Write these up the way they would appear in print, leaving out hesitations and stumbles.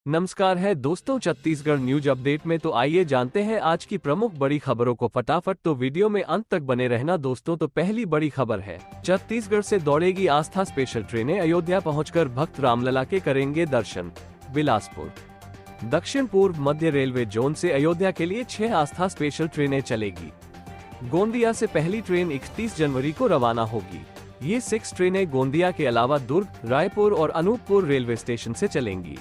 नमस्कार है दोस्तों, छत्तीसगढ़ न्यूज अपडेट में तो आइए जानते हैं आज की प्रमुख बड़ी खबरों को फटाफट। तो वीडियो में अंत तक बने रहना दोस्तों। तो पहली बड़ी खबर है, छत्तीसगढ़ से दौड़ेगी आस्था स्पेशल ट्रेनें, अयोध्या पहुंचकर भक्त रामलला के करेंगे दर्शन। बिलासपुर दक्षिण पूर्व मध्य रेलवे जोन से अयोध्या के लिए 6 आस्था स्पेशल ट्रेनें चलेगी। गोंदिया से पहली ट्रेन 31 जनवरी को रवाना होगी। ये 6 ट्रेनें गोंदिया के अलावा दुर्ग, रायपुर और अनूपपुर रेलवे स्टेशन से चलेंगी।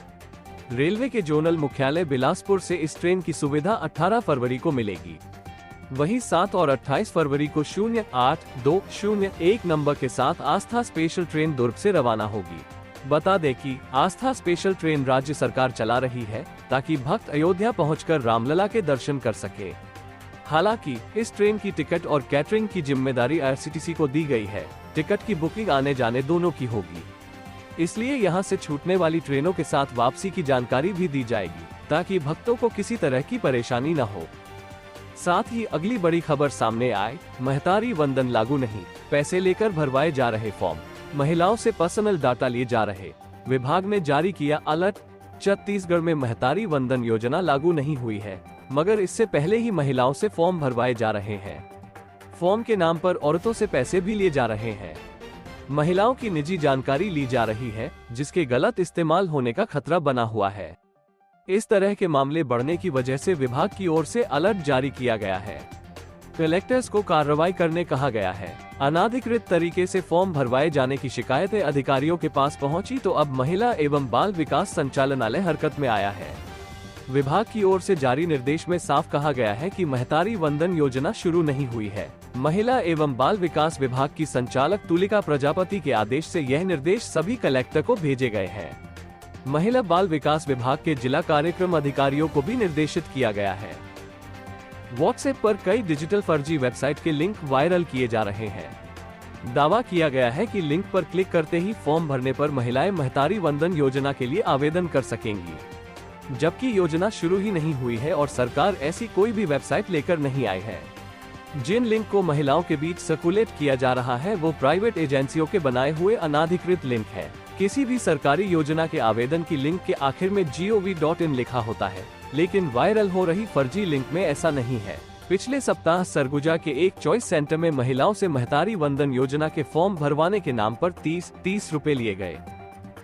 रेलवे के जोनल मुख्यालय बिलासपुर से इस ट्रेन की सुविधा 18 फरवरी को मिलेगी। वहीं 7 और 28 फरवरी को 08-201 नंबर के साथ आस्था स्पेशल ट्रेन दुर्ग से रवाना होगी। बता दें कि आस्था स्पेशल ट्रेन राज्य सरकार चला रही है ताकि भक्त अयोध्या पहुंचकर रामलला के दर्शन कर सके। हालांकि इस ट्रेन की टिकट और कैटरिंग की जिम्मेदारी आईआरसीटीसी को दी गई है। टिकट की बुकिंग आने जाने दोनों की होगी, इसलिए यहां से छूटने वाली ट्रेनों के साथ वापसी की जानकारी भी दी जाएगी ताकि भक्तों को किसी तरह की परेशानी न हो। साथ ही अगली बड़ी खबर सामने आए, महतारी वंदन लागू नहीं, पैसे लेकर भरवाए जा रहे फॉर्म, महिलाओं से पर्सनल डाटा लिए जा रहे। विभाग ने जारी किया अलर्ट। छत्तीसगढ़ में महतारी वंदन योजना लागू नहीं हुई है, मगर इससे पहले ही महिलाओं से फॉर्म भरवाए जा रहे हैं। फॉर्म के नाम पर औरतों से पैसे भी लिए जा रहे हैं। महिलाओं की निजी जानकारी ली जा रही है, जिसके गलत इस्तेमाल होने का खतरा बना हुआ है। इस तरह के मामले बढ़ने की वजह से विभाग की ओर से अलर्ट जारी किया गया है। कलेक्टर्स को कार्रवाई करने कहा गया है। अनाधिकृत तरीके से फॉर्म भरवाए जाने की शिकायतें अधिकारियों के पास पहुंची तो अब महिला एवं बाल विकास संचालनालय हरकत में आया है। विभाग की ओर से जारी निर्देश में साफ कहा गया है कि महतारी वंदन योजना शुरू नहीं हुई है। महिला एवं बाल विकास विभाग की संचालक तुलिका प्रजापति के आदेश से यह निर्देश सभी कलेक्टर को भेजे गए हैं। महिला बाल विकास विभाग के जिला कार्यक्रम अधिकारियों को भी निर्देशित किया गया है। व्हाट्सएप पर कई डिजिटल फर्जी वेबसाइट के लिंक वायरल किए जा रहे हैं। दावा किया गया है कि लिंक पर क्लिक करते ही फॉर्म भरने पर महिलाएं महतारी वंदन योजना के लिए आवेदन कर सकेंगी, जबकि योजना शुरू ही नहीं हुई है और सरकार ऐसी कोई भी वेबसाइट लेकर नहीं आई है। जिन लिंक को महिलाओं के बीच सर्कुलेट किया जा रहा है वो प्राइवेट एजेंसियों के बनाए हुए अनाधिकृत लिंक है। किसी भी सरकारी योजना के आवेदन की लिंक के आखिर में gov.in लिखा होता है, लेकिन वायरल हो रही फर्जी लिंक में ऐसा नहीं है। पिछले सप्ताह सरगुजा के एक चॉइस सेंटर में महिलाओं से महतारी वंदन योजना के फॉर्म भरवाने के नाम पर 30 रुपए लिए गए।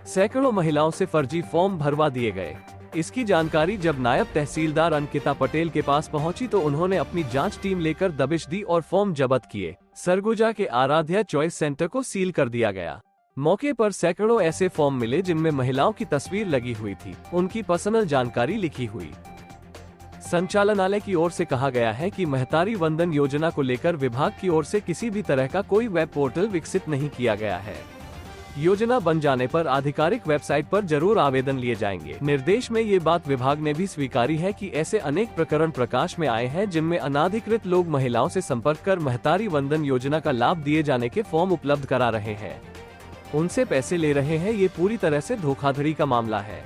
सैकड़ों महिलाओं से फर्जी फॉर्म भरवा दिए गए। इसकी जानकारी जब नायब तहसीलदार अंकिता पटेल के पास पहुंची तो उन्होंने अपनी जांच टीम लेकर दबिश दी और फॉर्म जब्त किए। सरगुजा के आराध्या चॉइस सेंटर को सील कर दिया गया। मौके पर सैकड़ों ऐसे फॉर्म मिले जिनमें महिलाओं की तस्वीर लगी हुई थी, उनकी पर्सनल जानकारी लिखी हुई। संचालनालय की ओर से कहा गया है कि महतारी वंदन योजना को लेकर विभाग की ओर से किसी भी तरह का कोई वेब पोर्टल विकसित नहीं किया गया है। योजना बन जाने पर आधिकारिक वेबसाइट पर जरूर आवेदन लिए जाएंगे। निर्देश में ये बात विभाग ने भी स्वीकारी है कि ऐसे अनेक प्रकरण प्रकाश में आए हैं जिनमें अनाधिकृत लोग महिलाओं से संपर्क कर महतारी वंदन योजना का लाभ दिए जाने के फॉर्म उपलब्ध करा रहे हैं, उनसे पैसे ले रहे हैं। ये पूरी तरह से धोखाधड़ी का मामला है।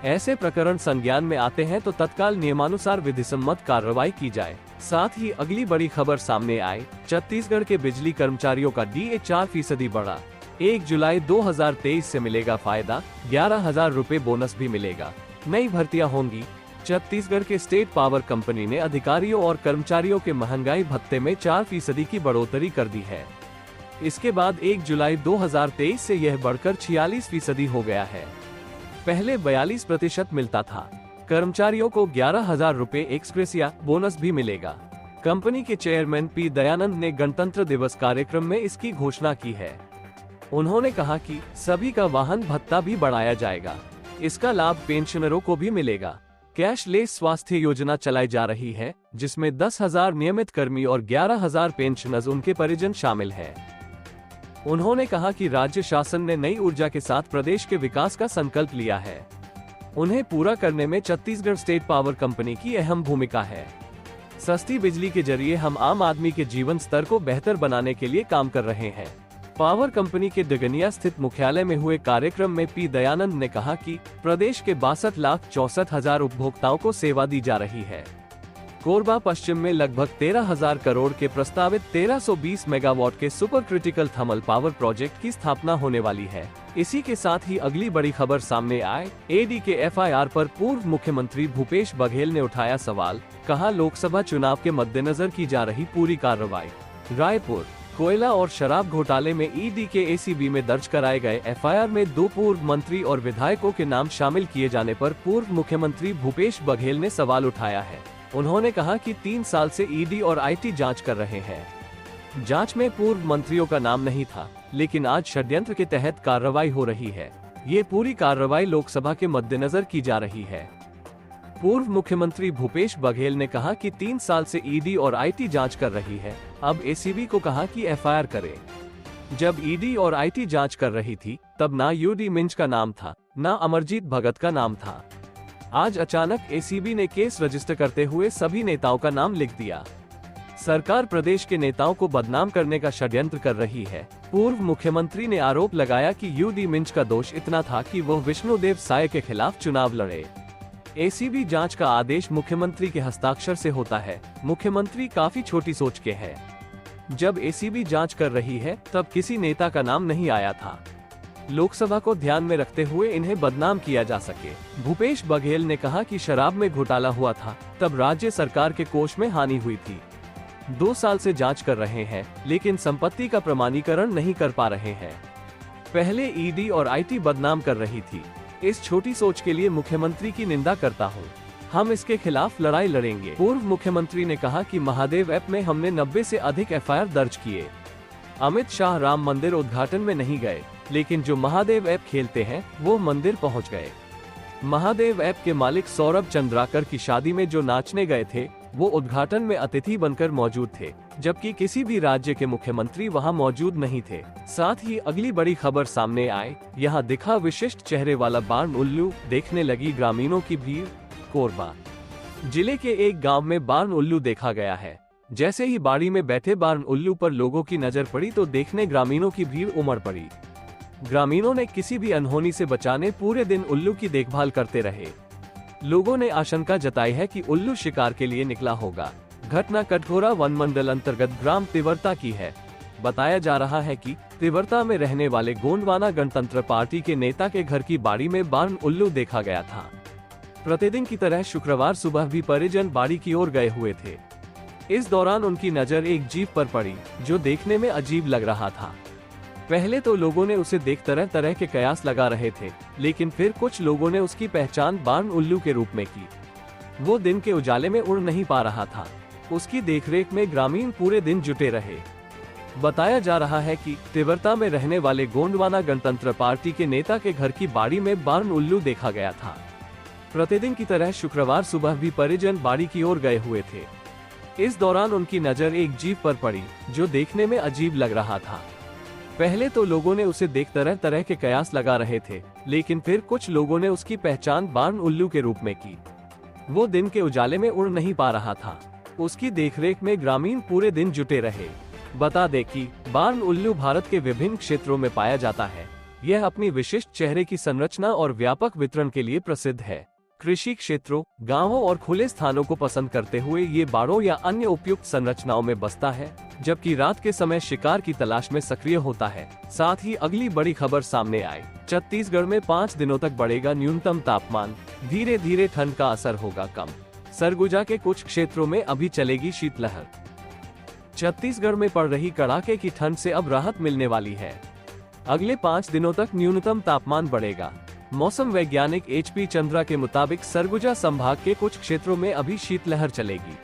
ऐसे प्रकरण संज्ञान में आते हैं तो तत्काल नियमानुसार विधिसम्मत कार्रवाई की जाए। साथ ही अगली बड़ी खबर सामने आए, छत्तीसगढ़ के बिजली कर्मचारियों का DA 4% बढ़ा। 1 जुलाई 2023 से मिलेगा फायदा, 11,000 रुपए बोनस भी मिलेगा। नई भर्तियां होंगी। छत्तीसगढ़ के स्टेट पावर कंपनी ने अधिकारियों और कर्मचारियों के महंगाई भत्ते में 4% की बढ़ोतरी कर दी है। इसके बाद 1 जुलाई 2023 से यह बढ़कर 46% हो गया है। पहले 42% मिलता था। कर्मचारियों को 11,000 रुपए एक्सग्रेसिया बोनस भी मिलेगा। कंपनी के चेयरमैन P दयानंद ने गणतंत्र दिवस कार्यक्रम में इसकी घोषणा की है। उन्होंने कहा कि सभी का वाहन भत्ता भी बढ़ाया जाएगा। इसका लाभ पेंशनरों को भी मिलेगा। कैशलेस स्वास्थ्य योजना चलाई जा रही है, जिसमें 10,000 नियमित कर्मी और 11,000 पेंशनर्स उनके परिजन शामिल हैं। उन्होंने कहा कि राज्य शासन ने नई ऊर्जा के साथ प्रदेश के विकास का संकल्प लिया है। उन्हें पूरा करने में छत्तीसगढ़ स्टेट पावर कंपनी की अहम भूमिका है। सस्ती बिजली के जरिए हम आम आदमी के जीवन स्तर को बेहतर बनाने के लिए काम कर रहे हैं। पावर कंपनी के डगनिया स्थित मुख्यालय में हुए कार्यक्रम में P दयानंद ने कहा कि प्रदेश के 62,64,000 उपभोक्ताओं को सेवा दी जा रही है। कोरबा पश्चिम में लगभग 13,000 करोड़ के प्रस्तावित 1320 मेगावाट के super critical thermal power project की स्थापना होने वाली है। इसी के साथ ही अगली बड़ी खबर सामने आए। ईडी के एफआईआर पर पूर्व मुख्यमंत्री भूपेश बघेल ने उठाया सवाल, कहा लोकसभा चुनाव के मद्देनजर की जा रही पूरी कार्रवाई। रायपुर कोयला और शराब घोटाले में ईडी के एसीबी में दर्ज कराए गए एफआईआर में 2 पूर्व मंत्री और विधायकों के नाम शामिल किए जाने पर पूर्व मुख्यमंत्री भूपेश बघेल ने सवाल उठाया है। उन्होंने कहा कि 3 साल से ईडी और आईटी जांच कर रहे हैं। जांच में पूर्व मंत्रियों का नाम नहीं था, लेकिन आज षड्यंत्र के तहत कार्रवाई हो रही है। ये पूरी कार्रवाई लोकसभा के मद्देनजर की जा रही है। पूर्व मुख्यमंत्री भूपेश बघेल ने कहा कि 3 साल से ईडी और आईटी जांच कर रही है। अब एसीबी को कहा कि एफआईआर करे। जब ईडी और आईटी जांच कर रही थी, तब ना यूडी मिंज का नाम था, ना अमरजीत भगत का नाम था। आज अचानक एसीबी ने केस रजिस्टर करते हुए सभी नेताओं का नाम लिख दिया। सरकार प्रदेश के नेताओं को बदनाम करने का षड्यंत्र कर रही है। पूर्व मुख्यमंत्री ने आरोप लगाया कि यूडी मिंज का दोष इतना था कि वह विष्णुदेव साय के खिलाफ चुनाव लड़े। एसीबी जांच का आदेश मुख्यमंत्री के हस्ताक्षर से होता है। मुख्यमंत्री काफी छोटी सोच के हैं। जब एसीबी जांच कर रही है, तब किसी नेता का नाम नहीं आया था। लोकसभा को ध्यान में रखते हुए इन्हें बदनाम किया जा सके। भूपेश बघेल ने कहा कि शराब में घोटाला हुआ था, तब राज्य सरकार के कोष में हानि हुई थी। 2 साल से जांच कर रहे हैं, लेकिन संपत्ति का प्रमाणीकरण नहीं कर पा रहे हैं। पहले ईडी और आईटी बदनाम कर रही थी। इस छोटी सोच के लिए मुख्यमंत्री की निंदा करता हूं। हम इसके खिलाफ लड़ाई लड़ेंगे। पूर्व मुख्यमंत्री ने कहा कि महादेव ऐप में हमने 90 से अधिक एफआईआर दर्ज किए। अमित शाह राम मंदिर उद्घाटन में नहीं गए, लेकिन जो महादेव ऐप खेलते हैं वो मंदिर पहुंच गए। महादेव ऐप के मालिक सौरभ चंद्राकर की शादी में जो नाचने गए थे, वो उद्घाटन में अतिथि बनकर मौजूद थे, जबकि किसी भी राज्य के मुख्यमंत्री वहां मौजूद नहीं थे। साथ ही अगली बड़ी खबर सामने आए। यहां दिखा विशिष्ट चेहरे वाला बार्न उल्लू, देखने लगी ग्रामीणों की भीड़। कोरबा जिले के एक गांव में बार्न उल्लू देखा गया है। जैसे ही बाड़ी में बैठे बार्न उल्लू पर लोगों की नजर पड़ी तो देखने ग्रामीणों की भीड़ उमड़ पड़ी। ग्रामीणों ने किसी भी अनहोनी से बचाने पूरे दिन उल्लू की देखभाल करते रहे। लोगों ने आशंका जताई है कि उल्लू शिकार के लिए निकला होगा। घटना कटघोरा वन मंडल अंतर्गत ग्राम तिवर्ता की है। बताया जा रहा है कि तिवर्ता में रहने वाले गोंडवाना गणतंत्र पार्टी के नेता के घर की बाड़ी में बार्न उल्लू देखा गया था। प्रतिदिन की तरह शुक्रवार सुबह भी परिजन बाड़ी की ओर गए हुए थे। इस दौरान उनकी नजर एक जीप पर पड़ी, जो देखने में अजीब लग रहा था। पहले तो लोगों ने उसे देख तरह तरह के कयास लगा रहे थे, लेकिन फिर कुछ लोगों ने उसकी पहचान बार्न उल्लू के रूप में की। वो दिन के उजाले में उड़ नहीं पा रहा था। उसकी देखरेख में ग्रामीण पूरे दिन जुटे रहे। बताया जा रहा है कि तिवर्ता में रहने वाले गोंडवाना गणतंत्र पार्टी के नेता के घर की बाड़ी में बार्न उल्लू देखा गया था। प्रतिदिन की तरह शुक्रवार सुबह भी परिजन बाड़ी की ओर गए हुए थे। इस दौरान उनकी नजर एक जीप पर पड़ी, जो देखने में अजीब लग रहा था। पहले तो लोगों ने उसे देख तरह तरह के कयास लगा रहे थे, लेकिन फिर कुछ लोगों ने उसकी पहचान बार्न उल्लू के रूप में की। वो दिन के उजाले में उड़ नहीं पा रहा था। उसकी देखरेख में ग्रामीण पूरे दिन जुटे रहे। बता दें कि बार्न उल्लू भारत के विभिन्न क्षेत्रों में पाया जाता है। यह अपनी विशिष्ट चेहरे की संरचना और व्यापक वितरण के लिए प्रसिद्ध है। कृषि क्षेत्रों, गांवों और खुले स्थानों को पसंद करते हुए ये बाड़ों या अन्य उपयुक्त संरचनाओं में बसता है, जबकि रात के समय शिकार की तलाश में सक्रिय होता है। साथ ही अगली बड़ी खबर सामने आई। छत्तीसगढ़ में 5 दिनों तक बढ़ेगा न्यूनतम तापमान। धीरे धीरे ठंड का असर होगा कम। सरगुजा के कुछ क्षेत्रों में अभी चलेगी शीतलहर। छत्तीसगढ़ में पड़ रही कड़ाके की ठंड से अब राहत मिलने वाली है। अगले 5 दिनों तक न्यूनतम तापमान बढ़ेगा। मौसम वैज्ञानिक HP चंद्रा के मुताबिक सरगुजा संभाग के कुछ क्षेत्रों में अभी शीतलहर चलेगी।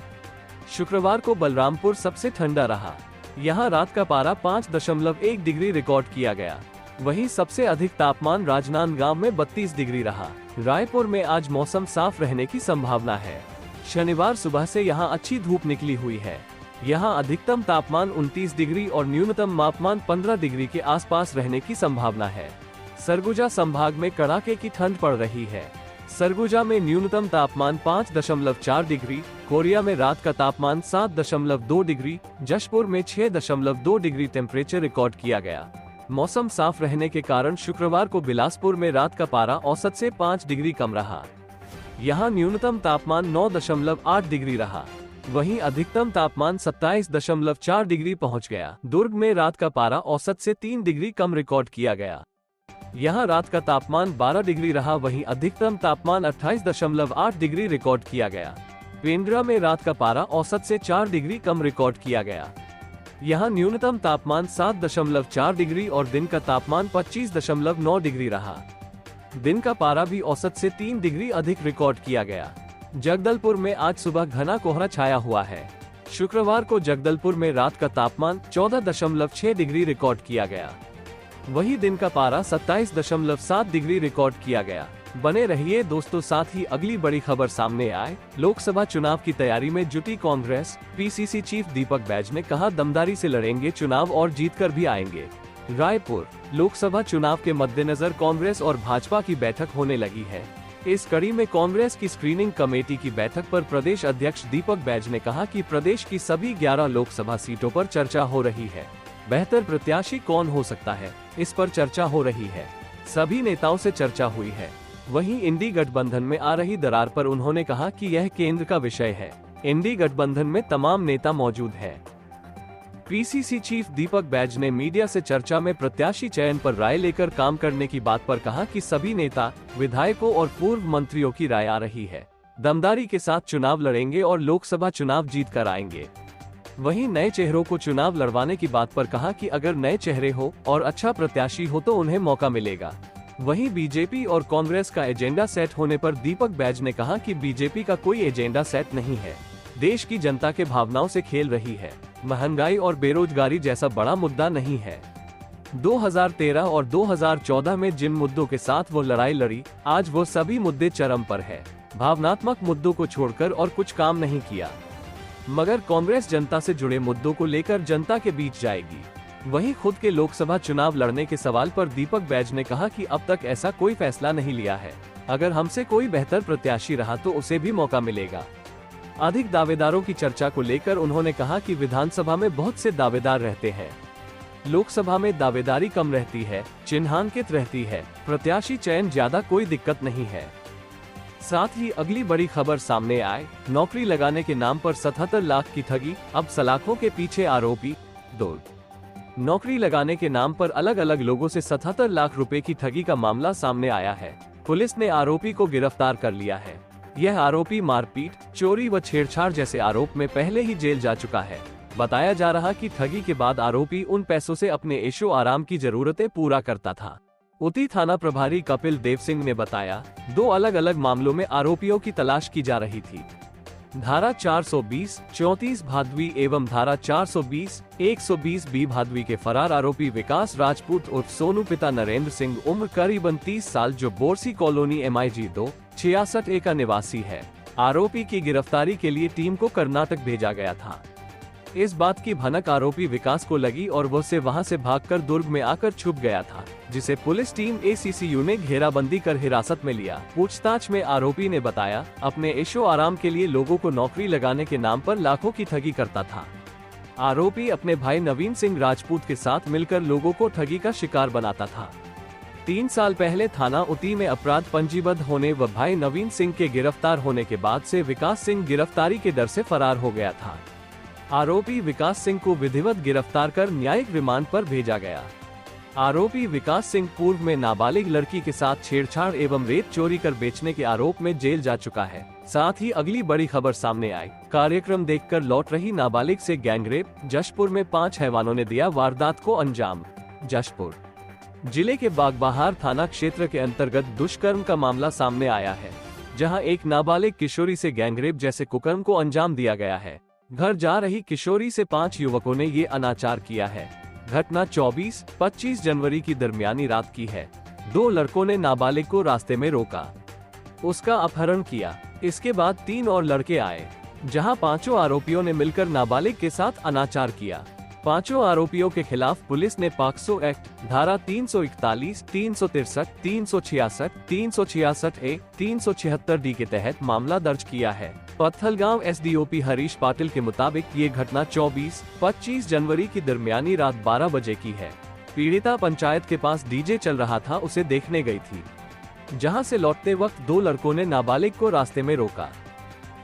शुक्रवार को बलरामपुर सबसे ठंडा रहा। यहां रात का पारा 5.1 डिग्री रिकॉर्ड किया गया। वहीं सबसे अधिक तापमान राजनांदगांव में 32 डिग्री रहा। रायपुर में आज मौसम साफ रहने की संभावना है। शनिवार सुबह से यहां अच्छी धूप निकली हुई है। यहां अधिकतम तापमान 29 डिग्री और न्यूनतम तापमान 15 डिग्री के आसपास रहने की संभावना है। सरगुजा संभाग में कड़ाके की ठंड पड़ रही है। सरगुजा में न्यूनतम तापमान 5.4 डिग्री, कोरिया में रात का तापमान 7.2 डिग्री, जशपुर में 6.2 डिग्री टेम्परेचर रिकॉर्ड किया गया। मौसम साफ रहने के कारण शुक्रवार को बिलासपुर में रात का पारा औसत से 5 डिग्री कम रहा। यहाँ न्यूनतम तापमान 9.8 डिग्री रहा। वहीं अधिकतम तापमान 27.4 डिग्री पहुँच गया। दुर्ग में रात का पारा औसत से 3 डिग्री कम रिकॉर्ड किया गया। यहाँ रात का तापमान 12 डिग्री रहा, वहीं अधिकतम तापमान 28.8 डिग्री रिकॉर्ड किया गया। पेंड्रा में रात का पारा औसत से 4 डिग्री कम रिकॉर्ड किया गया। यहाँ न्यूनतम तापमान 7.4 डिग्री और दिन का तापमान 25.9 डिग्री रहा। दिन का पारा भी औसत से 3 डिग्री अधिक रिकॉर्ड किया गया। जगदलपुर में आज सुबह घना कोहरा छाया हुआ है। शुक्रवार को जगदलपुर में रात का तापमान 14.6 डिग्री रिकॉर्ड किया गया। वही दिन का पारा 27.7 डिग्री रिकॉर्ड किया गया। बने रहिए दोस्तों, साथ ही अगली बड़ी खबर सामने आए। लोकसभा चुनाव की तैयारी में जुटी कांग्रेस। पीसीसी चीफ दीपक बैज ने कहा, दमदारी से लड़ेंगे चुनाव और जीतकर भी आएंगे। रायपुर लोकसभा चुनाव के मद्देनजर कांग्रेस और भाजपा की बैठक होने लगी है। इस कड़ी में कांग्रेस की स्क्रीनिंग कमेटी की बैठक पर प्रदेश अध्यक्ष दीपक बैज ने कहा कि प्रदेश की सभी 11 लोकसभा सीटों पर चर्चा हो रही है। बेहतर प्रत्याशी कौन हो सकता है, इस पर चर्चा हो रही है। सभी नेताओं से चर्चा हुई है। वहीं इंडी गठबंधन में आ रही दरार पर उन्होंने कहा कि यह केंद्र का विषय है। इंडी गठबंधन में तमाम नेता मौजूद है। पीसीसी चीफ दीपक बैज ने मीडिया से चर्चा में प्रत्याशी चयन पर राय लेकर काम करने की बात पर कहा कि सभी नेता, विधायकों और पूर्व मंत्रियों की राय आ रही है। दमदारी के साथ चुनाव लड़ेंगे और लोकसभा चुनाव जीत कर आएंगे। वहीं नए चेहरों को चुनाव लड़वाने की बात पर कहा कि अगर नए चेहरे हो और अच्छा प्रत्याशी हो तो उन्हें मौका मिलेगा। वहीं बीजेपी और कांग्रेस का एजेंडा सेट होने पर दीपक बैज ने कहा कि बीजेपी का कोई एजेंडा सेट नहीं है। देश की जनता के भावनाओं से खेल रही है। महंगाई और बेरोजगारी जैसा बड़ा मुद्दा नहीं है। 2013 और 2014 में जिन मुद्दों के साथ वो लड़ाई लड़ी, आज वो सभी मुद्दे चरम पर है। भावनात्मक मुद्दों को छोड़कर और कुछ काम नहीं किया। मगर कांग्रेस जनता से जुड़े मुद्दों को लेकर जनता के बीच जाएगी। वहीं खुद के लोकसभा चुनाव लड़ने के सवाल पर दीपक बैज ने कहा कि अब तक ऐसा कोई फैसला नहीं लिया है। अगर हमसे कोई बेहतर प्रत्याशी रहा तो उसे भी मौका मिलेगा। अधिक दावेदारों की चर्चा को लेकर उन्होंने कहा कि विधानसभा में बहुत से दावेदार रहते हैं, लोकसभा में दावेदारी कम रहती है, चिन्हांकित रहती है। प्रत्याशी चयन ज्यादा कोई दिक्कत नहीं है। साथ ही अगली बड़ी खबर सामने आए। नौकरी लगाने के नाम पर 77 लाख की ठगी, अब सलाखों के पीछे आरोपी। नौकरी लगाने के नाम पर अलग अलग लोगों से 77 लाख रुपए की ठगी का मामला सामने आया है। पुलिस ने आरोपी को गिरफ्तार कर लिया है। यह आरोपी मारपीट, चोरी व छेड़छाड़ जैसे आरोप में पहले ही जेल जा चुका है। बताया जा रहा कि ठगी के बाद आरोपी उन पैसों से अपने ऐशो आराम की जरूरतें पूरा करता था। उटी थाना प्रभारी कपिल देव सिंह ने बताया, 2 अलग अलग मामलों में आरोपियों की तलाश की जा रही थी। धारा 420, 34 भादवी एवं धारा 420, 120 बी भादवी के फरार आरोपी विकास राजपूत उर्फ सोनू पिता नरेंद्र सिंह उम्र करीबन 30 साल जो बोरसी कॉलोनी MIG 2, 66A का निवासी है। आरोपी की गिरफ्तारी के लिए टीम को कर्नाटक भेजा गया था। इस बात की भनक आरोपी विकास को लगी और वो से वहां से भागकर दुर्ग में आकर छुप गया था, जिसे पुलिस टीम ACCU ने घेराबंदी कर हिरासत में लिया। पूछताछ में आरोपी ने बताया, अपने ऐशो आराम के लिए लोगों को नौकरी लगाने के नाम पर लाखों की ठगी करता था। आरोपी अपने भाई नवीन सिंह राजपूत के साथ मिलकर लोगों को ठगी का शिकार बनाता था। 3 साल पहले थाना उटी में अपराध पंजीबद्ध होने व भाई नवीन सिंह के गिरफ्तार होने के बाद से विकास सिंह गिरफ्तारी के डर से फरार हो गया था। आरोपी विकास सिंह को विधिवत गिरफ्तार कर न्यायिक रिमांड पर भेजा गया। आरोपी विकास सिंह पूर्व में नाबालिग लड़की के साथ छेड़छाड़ एवं रेत चोरी कर बेचने के आरोप में जेल जा चुका है। साथ ही अगली बड़ी खबर सामने आई। कार्यक्रम देखकर लौट रही नाबालिग से गैंगरेप। जशपुर में 5 हैवानों ने दिया वारदात को अंजाम। जशपुर जिले के बागबहार थाना क्षेत्र के अंतर्गत दुष्कर्म का मामला सामने आया है, जहां एक नाबालिग किशोरी से गैंगरेप जैसे कुकर्म को अंजाम दिया गया है। घर जा रही किशोरी से 5 युवकों ने ये अनाचार किया है। घटना 24-25 जनवरी की दरमियानी रात की है। 2 लड़कों ने नाबालिग को रास्ते में रोका, उसका अपहरण किया। इसके बाद 3 और लड़के आए, जहां 5 आरोपियों ने मिलकर नाबालिग के साथ अनाचार किया। 5 आरोपियों के खिलाफ पुलिस ने पॉक्सो एक्ट धारा 341, 363, 366, 366A, 376D के तहत मामला दर्ज किया है। पत्थलगांव SDOP हरीश पाटिल के मुताबिक ये घटना 24-25 जनवरी की दरमियानी रात 12 बजे की है। पीड़िता पंचायत के पास डीजे चल रहा था, उसे देखने गई थी, जहां से लौटते वक्त 2 लड़कों ने नाबालिग को रास्ते में रोका,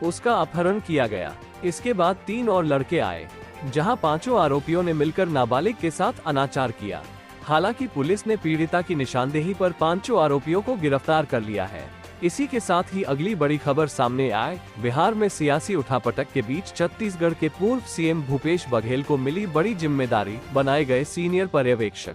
उसका अपहरण किया गया। इसके बाद 3 और लड़के आए, जहां 5 आरोपियों ने मिलकर नाबालिग के साथ अनाचार किया। हालांकि पुलिस ने पीड़िता की निशानदेही पर 5 आरोपियों को गिरफ्तार कर लिया है। इसी के साथ ही अगली बड़ी खबर सामने आए। बिहार में सियासी उठापटक के बीच छत्तीसगढ़ के पूर्व सीएम भूपेश बघेल को मिली बड़ी जिम्मेदारी, बनाए गए सीनियर पर्यवेक्षक।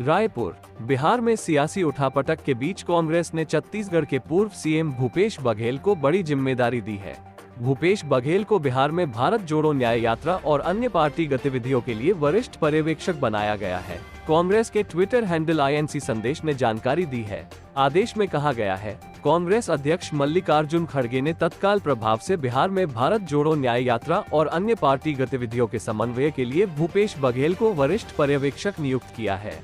रायपुर। बिहार में सियासी उठापटक के बीच कांग्रेस ने छत्तीसगढ़ के पूर्व सीएम भूपेश बघेल को बड़ी जिम्मेदारी दी है। भूपेश बघेल को बिहार में भारत जोड़ो न्याय यात्रा और अन्य पार्टी गतिविधियों के लिए वरिष्ठ पर्यवेक्षक बनाया गया है। कांग्रेस के ट्विटर हैंडल INC संदेश ने जानकारी दी है। आदेश में कहा गया है, कांग्रेस अध्यक्ष मल्लिकार्जुन खड़गे ने तत्काल प्रभाव से बिहार में भारत जोड़ो न्याय यात्रा और अन्य पार्टी गतिविधियों के समन्वय के लिए भूपेश बघेल को वरिष्ठ पर्यवेक्षक नियुक्त किया है।